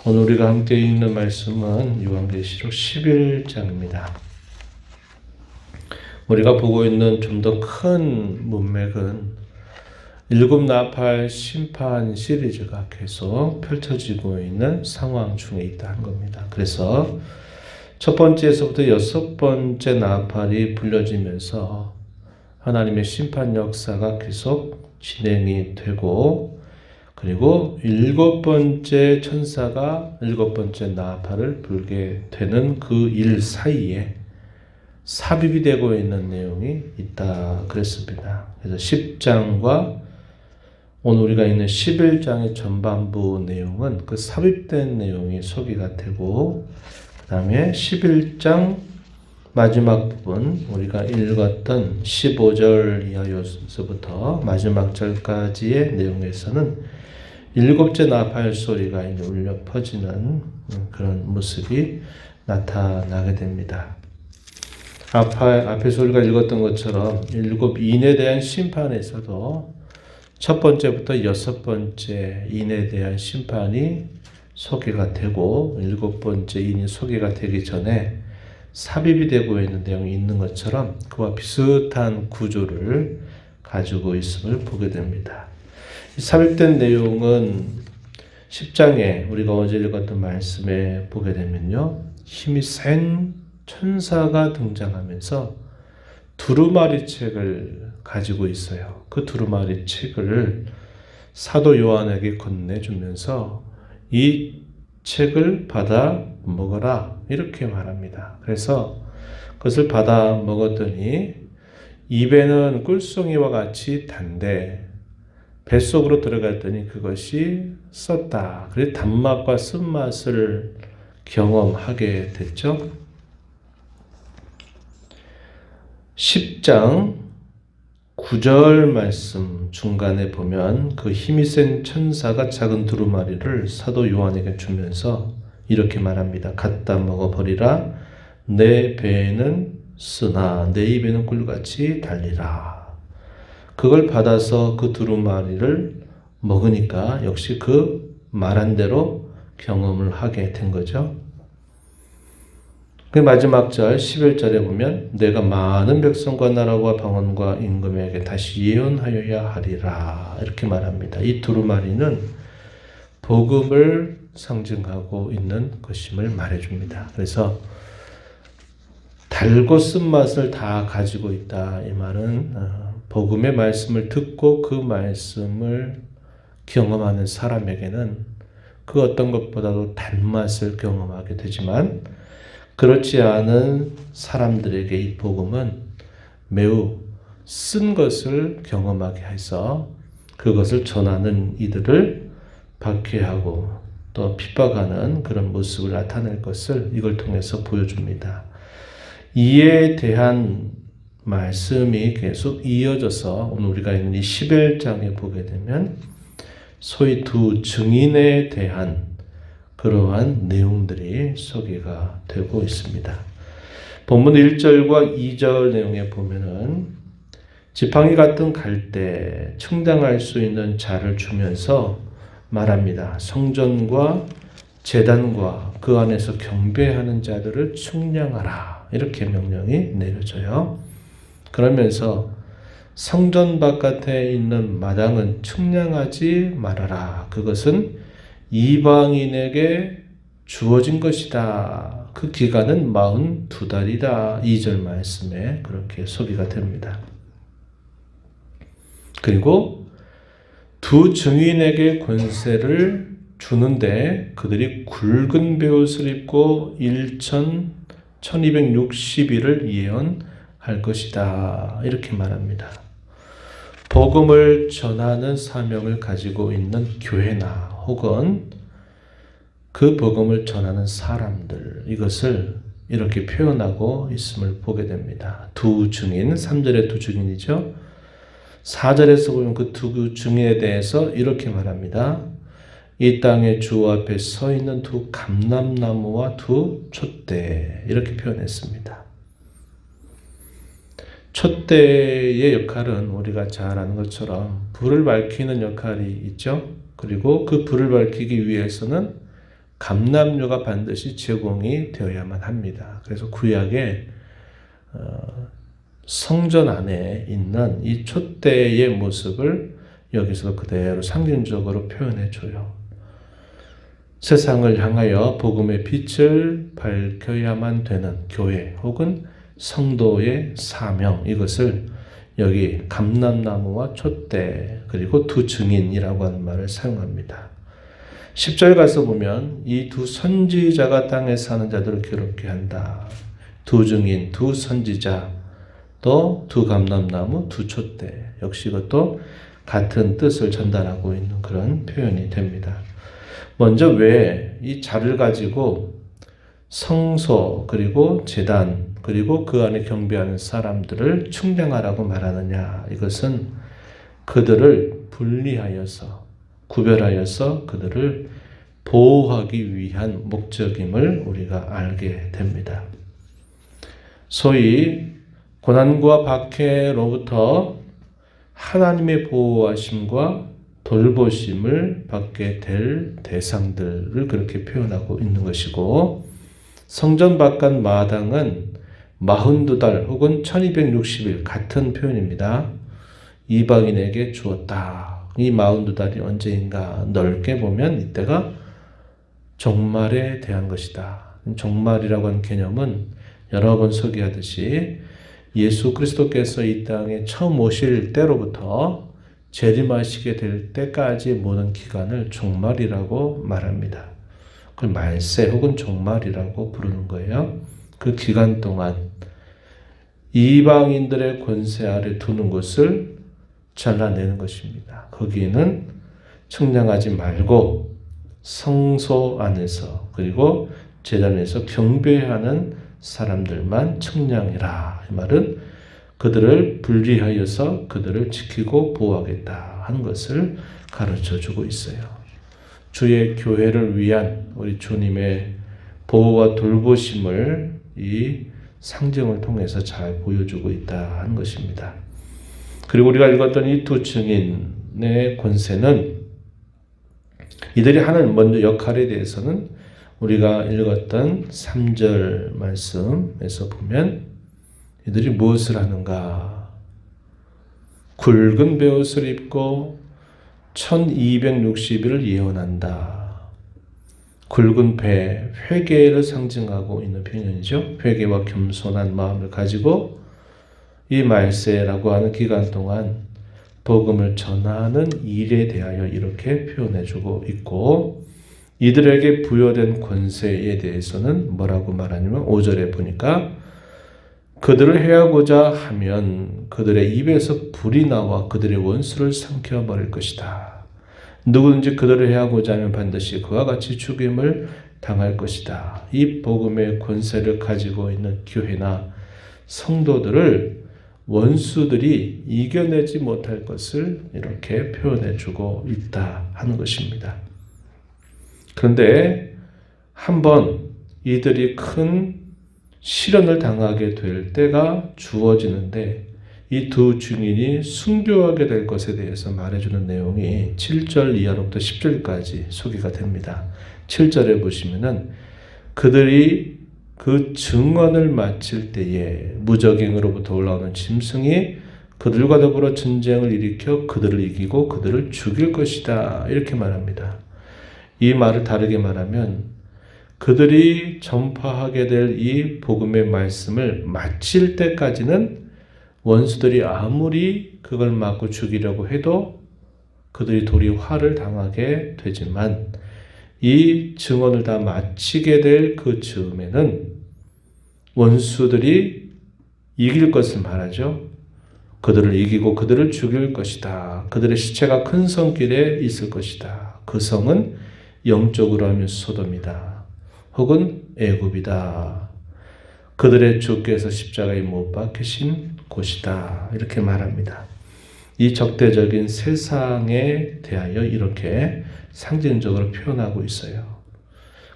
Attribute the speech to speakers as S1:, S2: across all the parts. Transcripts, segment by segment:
S1: 오늘 우리가 함께 읽는 말씀은 요한계시록 11장입니다. 우리가 보고 있는 좀 더 큰 문맥은 일곱 나팔 심판 시리즈가 계속 펼쳐지고 있는 상황 중에 있다는 겁니다. 그래서 첫 번째에서부터 여섯 번째 나팔이 불려지면서 하나님의 심판 역사가 계속 진행이 되고, 그리고 일곱 번째 천사가 일곱 번째 나팔을 불게 되는 그 일 사이에 삽입이 되고 있는 내용이 있다 그랬습니다. 그래서 10장과 오늘 우리가 있는 11장의 전반부 내용은 그 삽입된 내용이 소개가 되고, 그 다음에 11장 마지막 부분 우리가 읽었던 15절 이하에서부터 마지막 절까지의 내용에서는 일곱째 나팔 소리가 이제 울려 퍼지는 그런 모습이 나타나게 됩니다. 앞에서 우리가 읽었던 것처럼 일곱 인에 대한 심판에서도 첫 번째부터 여섯 번째 인에 대한 심판이 소개가 되고, 일곱 번째 인이 소개가 되기 전에 삽입이 되고 있는 내용이 있는 것처럼 그와 비슷한 구조를 가지고 있음을 보게 됩니다. 삽입된 내용은 10장에 우리가 어제 읽었던 말씀에 보게 되면요, 힘이 센 천사가 등장하면서 두루마리 책을 가지고 있어요. 그 두루마리 책을 사도 요한에게 건네주면서 이 책을 받아 먹어라 이렇게 말합니다. 그래서 그것을 받아 먹었더니 입에는 꿀송이와 같이 단데 뱃속으로 들어갔더니 그것이 썼다. 그래서 단맛과 쓴맛을 경험하게 됐죠. 10장 9절 말씀 중간에 보면 그 힘이 센 천사가 작은 두루마리를 사도 요한에게 주면서 이렇게 말합니다. 갖다 먹어버리라. 내 배에는 쓰나 내 입에는 꿀같이 달리라. 그걸 받아서 그 두루마리를 먹으니까 역시 그 말한 대로 경험을 하게 된 거죠. 그 마지막 절 11절에 보면 내가 많은 백성과 나라와 방언과 임금에게 다시 예언하여야 하리라 이렇게 말합니다. 이 두루마리는 복음을 상징하고 있는 것임을 말해줍니다. 그래서 달고 쓴맛을 다 가지고 있다. 이 말은 복음의 말씀을 듣고 그 말씀을 경험하는 사람에게는 그 어떤 것보다도 단맛을 경험하게 되지만, 그렇지 않은 사람들에게 이 복음은 매우 쓴 것을 경험하게 해서 그것을 전하는 이들을 박해하고 또 핍박하는 그런 모습을 나타낼 것을 이걸 통해서 보여줍니다. 이에 대한 말씀이 계속 이어져서 오늘 우리가 있는 이 11장에 보게 되면 소위 두 증인에 대한 그러한 내용들이 소개가 되고 있습니다. 본문 1절과 2절 내용에 보면은 지팡이 같은 갈대 충당할 수 있는 자를 주면서 말합니다. 성전과 제단과 그 안에서 경배하는 자들을 측량하라 이렇게 명령이 내려져요. 그러면서 성전 바깥에 있는 마당은 측량하지 말아라. 그것은 이방인에게 주어진 것이다. 그 기간은 42달이다. 2절 말씀에 그렇게 소개가 됩니다. 그리고 두 증인에게 권세를 주는데 그들이 굵은 베옷을 입고 1260일을 예언할 것이다. 이렇게 말합니다. 복음을 전하는 사명을 가지고 있는 교회나 혹은 그 복음을 전하는 사람들, 이것을 이렇게 표현하고 있음을 보게 됩니다. 두 증인, 3절의 두 증인이죠. 4절에서 보면 그 두 증인에 대해서 이렇게 말합니다. 이 땅의 주 앞에 서 있는 두 감람나무와 두 촛대, 이렇게 표현했습니다. 촛대의 역할은 우리가 잘 아는 것처럼 불을 밝히는 역할이 있죠. 그리고 그 불을 밝히기 위해서는 감람류가 반드시 제공이 되어야만 합니다. 그래서 구약에 성전 안에 있는 이 촛대의 모습을 여기서 그대로 상징적으로 표현해 줘요. 세상을 향하여 복음의 빛을 밝혀야만 되는 교회 혹은 성도의 사명, 이것을 여기 감람나무와 촛대 그리고 두 증인이라고 하는 말을 사용합니다. 10절 가서 보면 이 두 선지자가 땅에 사는 자들을 괴롭게 한다. 두 증인, 두 선지자, 또 두 감람나무, 두 촛대. 역시 이것도 같은 뜻을 전달하고 있는 그런 표현이 됩니다. 먼저 왜 이 자를 가지고 성소 그리고 제단 그리고 그 안에 경배하는 사람들을 측량하라고 말하느냐. 이것은 그들을 분리하여서 구별하여서 그들을 보호하기 위한 목적임을 우리가 알게 됩니다. 소위 고난과 박해로부터 하나님의 보호하심과 돌보심을 받게 될 대상들을 그렇게 표현하고 있는 것이고, 성전 바깥 마당은 42달 혹은 1260일 같은 표현입니다. 이방인에게 주었다. 이 42달이 언제인가 넓게 보면 이때가 종말에 대한 것이다. 종말이라고 하는 개념은 여러 번 소개하듯이 예수 그리스도께서 이 땅에 처음 오실 때로부터 재림하시게 될 때까지 모든 기간을 종말이라고 말합니다. 그걸 말세 혹은 종말이라고 부르는 거예요. 그 기간 동안 이방인들의 권세 아래 두는 것을 잘라내는 것입니다. 거기에는 측량하지 말고 성소 안에서 그리고 제단에서 경배하는 사람들만 측량해라. 이 말은 그들을 분리하여서 그들을 지키고 보호하겠다 하는 것을 가르쳐주고 있어요. 주의 교회를 위한 우리 주님의 보호와 돌보심을 이 상징을 통해서 잘 보여주고 있다 하는 것입니다. 그리고 우리가 읽었던 이 두 증인의 권세는 이들이 하는 먼저 역할에 대해서는 우리가 읽었던 3절 말씀에서 보면 이들이 무엇을 하는가? 굵은 베옷을 입고 1260일을 예언한다. 굵은 배, 회개를 상징하고 있는 표현이죠. 회개와 겸손한 마음을 가지고 이 말세라고 하는 기간 동안 복음을 전하는 일에 대하여 이렇게 표현해주고 있고, 이들에게 부여된 권세에 대해서는 뭐라고 말하냐면 5절에 보니까 그들을 해하고자 하면 그들의 입에서 불이 나와 그들의 원수를 삼켜버릴 것이다. 누구든지 그들을 해하고자 하면 반드시 그와 같이 죽임을 당할 것이다. 이 복음의 권세를 가지고 있는 교회나 성도들을 원수들이 이겨내지 못할 것을 이렇게 표현해주고 있다 하는 것입니다. 그런데 한번 이들이 큰 시련을 당하게 될 때가 주어지는데 이 두 증인이 순교하게 될 것에 대해서 말해주는 내용이 7절 이하로부터 10절까지 소개가 됩니다. 7절에 보시면은 그들이 그 증언을 마칠 때에 무적행으로부터 올라오는 짐승이 그들과 더불어 전쟁을 일으켜 그들을 이기고 그들을 죽일 것이다. 이렇게 말합니다. 이 말을 다르게 말하면 그들이 전파하게 될 이 복음의 말씀을 마칠 때까지는 원수들이 아무리 그걸 막고 죽이려고 해도 그들이 도리어 화를 당하게 되지만 이 증언을 다 마치게 될 그 즈음에는 원수들이 이길 것을 말하죠. 그들을 이기고 그들을 죽일 것이다. 그들의 시체가 큰 성길에 있을 것이다. 그 성은 영적으로 하면 소돔이다. 혹은 애굽이다. 그들의 주께서 십자가에 못 박히신 곳이다. 이렇게 말합니다. 이 적대적인 세상에 대하여 이렇게 상징적으로 표현하고 있어요.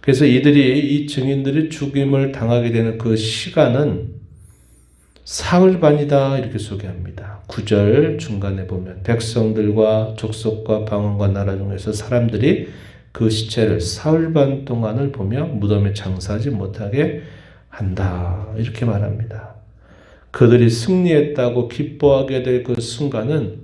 S1: 그래서 이 증인들이 죽임을 당하게 되는 그 시간은 사흘 반이다 이렇게 소개합니다. 9절 중간에 보면 백성들과 족속과 방언과 나라 중에서 사람들이 그 시체를 사흘 반 동안을 보며 무덤에 장사하지 못하게 한다. 이렇게 말합니다. 그들이 승리했다고 기뻐하게 될 그 순간은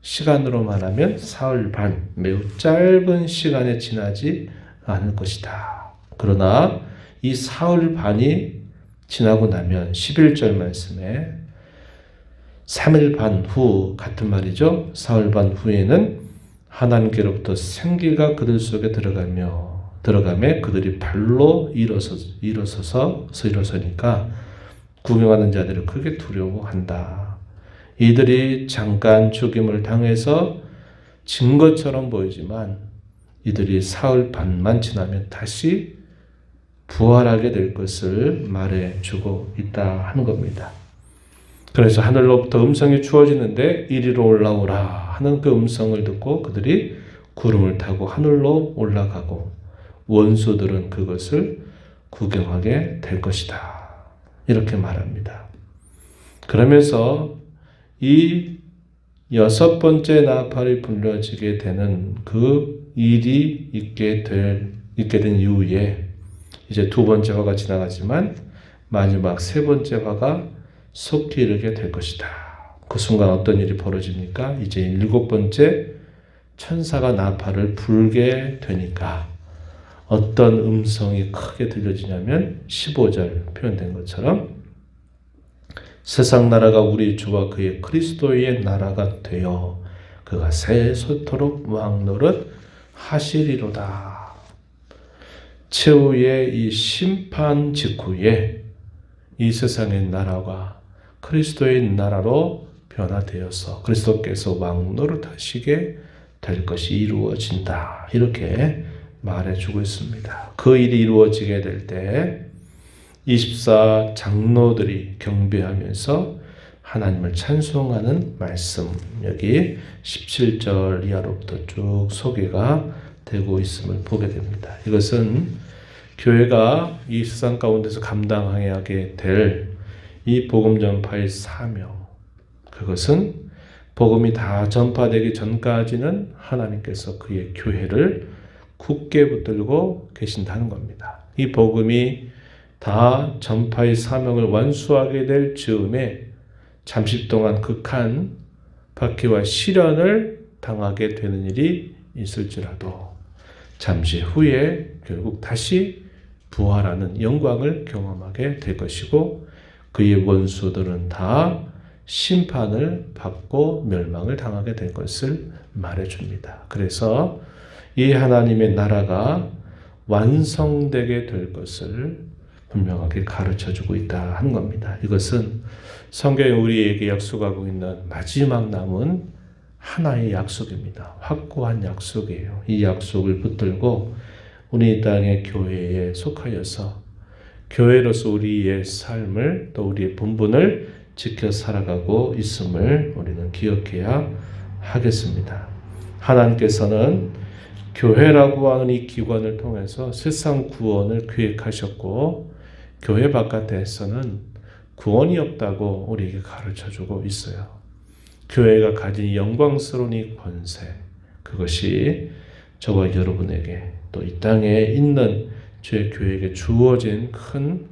S1: 시간으로 말하면 사흘 반, 매우 짧은 시간에 지나지 않을 것이다. 그러나 이 사흘 반이 지나고 나면 11절 말씀에 3일 반 후 같은 말이죠. 사흘 반 후에는 하나님께로부터 생기가 그들 속에 들어가매 그들이 발로 일어서니까 구경하는 자들을 크게 두려워한다. 이들이 잠깐 죽임을 당해서 진 것처럼 보이지만 이들이 사흘 반만 지나면 다시 부활하게 될 것을 말해주고 있다 하는 겁니다. 그래서 하늘로부터 음성이 주어지는데 이리로 올라오라 하는 그 음성을 듣고 그들이 구름을 타고 하늘로 올라가고 원수들은 그것을 구경하게 될 것이다. 이렇게 말합니다. 그러면서 이 6번째 나팔이 불려지게 되는 그 일이 있게 된 이후에 이제 2번째 화가 지나가지만 마지막 3번째 화가 속히 이르게 될 것이다. 그 순간 어떤 일이 벌어집니까? 이제 7번째 천사가 나팔을 불게 되니까 어떤 음성이 크게 들려지냐면 15절 표현된 것처럼 세상 나라가 우리 주와 그의 그리스도의 나라가 되어 그가 세세토록 왕노릇 하시리로다. 최후의 이 심판 직후에 이 세상의 나라가 그리스도의 나라로 변화되어서 그리스도께서 왕노릇 하시게 될 것이 이루어진다. 이렇게 말해주고 있습니다. 그 일이 이루어지게 될 때 24 장로들이 경배하면서 하나님을 찬송하는 말씀, 여기 17절 이하로부터 쭉 소개가 되고 있음을 보게 됩니다. 이것은 교회가 이 세상 가운데서 감당하게 될 이 복음 전파의 사명, 그것은 복음이 다 전파되기 전까지는 하나님께서 그의 교회를 굳게 붙들고 계신다는 겁니다. 이 복음이 다 전파의 사명을 완수하게 될 즈음에 잠시 동안 극한 박해와 시련을 당하게 되는 일이 있을지라도 잠시 후에 결국 다시 부활하는 영광을 경험하게 될 것이고 그의 원수들은 다 심판을 받고 멸망을 당하게 될 것을 말해줍니다. 그래서 이 하나님의 나라가 완성되게 될 것을 분명하게 가르쳐주고 있다 하는 겁니다. 이것은 성경이 우리에게 약속하고 있는 마지막 남은 하나의 약속입니다. 확고한 약속이에요. 이 약속을 붙들고 우리 이 땅의 교회에 속하여서 교회로서 우리의 삶을 또 우리의 본분을 지켜 살아가고 있음을 우리는 기억해야 하겠습니다. 하나님께서는 교회라고 하는 이 기관을 통해서 세상 구원을 계획하셨고 교회 바깥에서는 구원이 없다고 우리에게 가르쳐주고 있어요. 교회가 가진 영광스러운 이 권세, 그것이 저와 여러분에게 또 이 땅에 있는 주의 교회에게 주어진 큰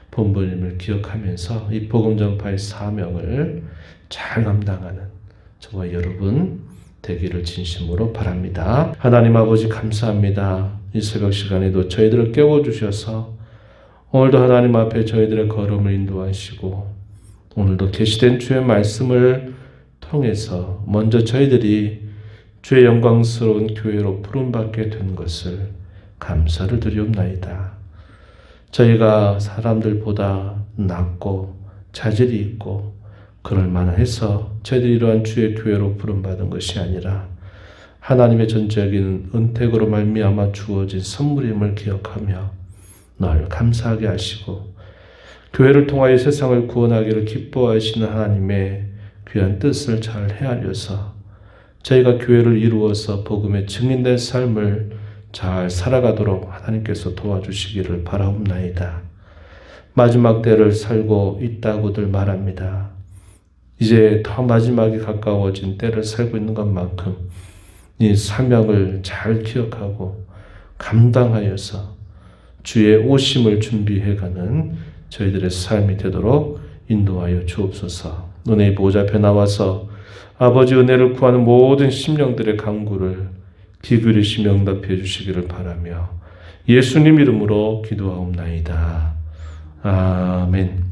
S1: 본분임을 기억하면서 이 복음 전파의 사명을 잘 감당하는 저와 여러분 되기를 진심으로 바랍니다. 하나님 아버지 감사합니다. 이 새벽 시간에도 저희들을 깨워주셔서 오늘도 하나님 앞에 저희들의 걸음을 인도하시고 오늘도 계시된 주의 말씀을 통해서 먼저 저희들이 주의 영광스러운 교회로 부름받게 된 것을 감사를 드리옵나이다. 저희가 사람들보다 낫고 자질이 있고 그럴 만해서 저희들이 이러한 주의 교회로 부름받은 것이 아니라 하나님의 전적인 은택으로 말미암아 주어진 선물임을 기억하며 늘 감사하게 하시고 교회를 통하여 세상을 구원하기를 기뻐하시는 하나님의 귀한 뜻을 잘 헤아려서 저희가 교회를 이루어서 복음의 증인된 삶을 잘 살아가도록 하나님께서 도와주시기를 바라옵나이다. 마지막 때를 살고 있다고들 말합니다. 이제 더 마지막이 가까워진 때를 살고 있는 것만큼 이 사명을 잘 기억하고 감당하여서 주의 오심을 준비해가는 저희들의 삶이 되도록 인도하여 주옵소서. 은혜의 보좌 앞에 나와서 아버지 은혜를 구하는 모든 심령들의 간구를 기울이시며 응답해 주시기를 바라며 예수님 이름으로 기도하옵나이다. 아멘.